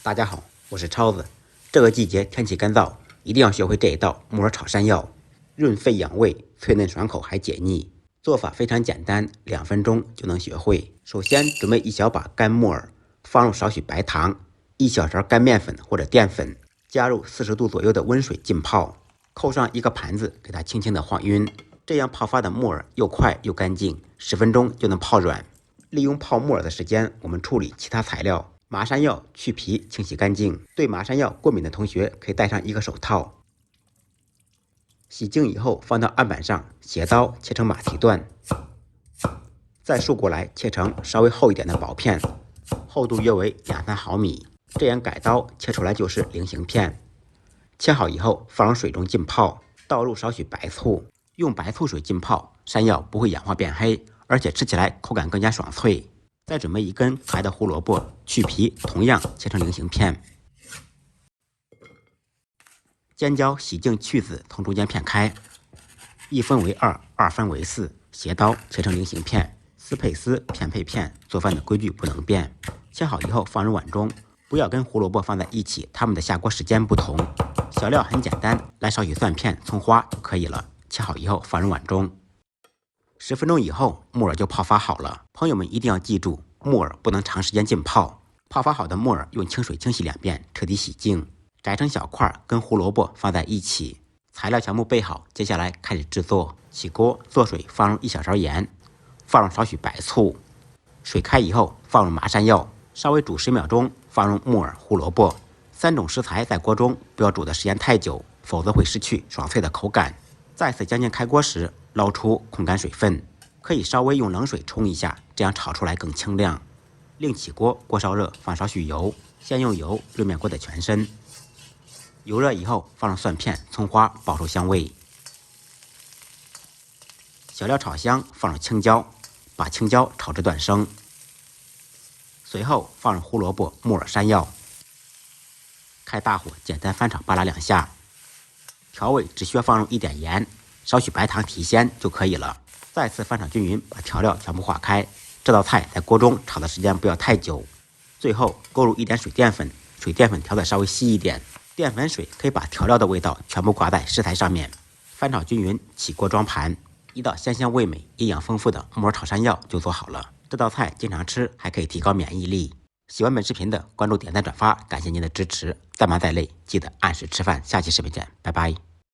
大家好，我是超子。这个季节天气干燥，一定要学会这一道木耳炒山药，润肺养胃，脆嫩爽口还解腻。做法非常简单，2分钟就能学会。首先准备1小把干木耳，放入少许白糖，1小勺干面粉或者淀粉，加入40度左右的温水浸泡，扣上一个盘子，给它轻轻的晃晕。这样泡发的木耳又快又干净，10分钟就能泡软。利用泡木耳的时间，我们处理其他材料。麻山药去皮清洗干净，对麻山药过敏的同学可以戴上一个手套。洗净以后放到案板上，斜刀切成马蹄段，再竖过来切成稍微厚一点的薄片，厚度约为2-3毫米。这样改刀切出来就是菱形片。切好以后放入水中浸泡，倒入少许白醋，用白醋水浸泡，山药不会氧化变黑，而且吃起来口感更加爽脆。再准备1根可爱的胡萝卜，去皮，同样切成菱形片。尖椒洗净去籽，从中间片开，1分为2， 2分为4，斜刀切成菱形片，丝配丝，片配片，做饭的规矩不能变。切好以后放入碗中，不要跟胡萝卜放在一起，它们的下锅时间不同。小料很简单，来少许蒜片、葱花就可以了。切好以后放入碗中。10分钟以后，木耳就泡发好了。朋友们一定要记住，木耳不能长时间浸泡。泡发好的木耳用清水清洗2遍，彻底洗净，摘成小块，跟胡萝卜放在一起。材料全部备好，接下来开始制作。起锅做水，放入1小勺盐，放入少许白醋。水开以后，放入麻山药，稍微煮10秒钟，放入木耳、胡萝卜3种食材在锅中，不要煮的时间太久，否则会失去爽脆的口感。再次将近开锅时，捞出控干水分，可以稍微用冷水冲一下，这样炒出来更清亮。另起锅，锅烧热，放少许油，先用油热面锅的全身。油热以后，放入蒜片、葱花，爆出香味。小料炒香，放入青椒，把青椒炒至断生。随后放入胡萝卜、木耳、山药，开大火简单翻炒扒拉2下。调味只需要放入1点盐，少许白糖提鲜就可以了。再次翻炒均匀，把调料全部化开。这道菜在锅中炒的时间不要太久。最后勾入1点水淀粉，水淀粉调得稍微稀一点，淀粉水可以把调料的味道全部挂在食材上面。翻炒均匀，起锅装盘。一道鲜香味美、营养丰富的木耳炒山药就做好了。这道菜经常吃还可以提高免疫力。喜欢本视频的关注、点赞、转发，感谢您的支持。再忙再累，记得按时吃饭。下期视频见，拜拜。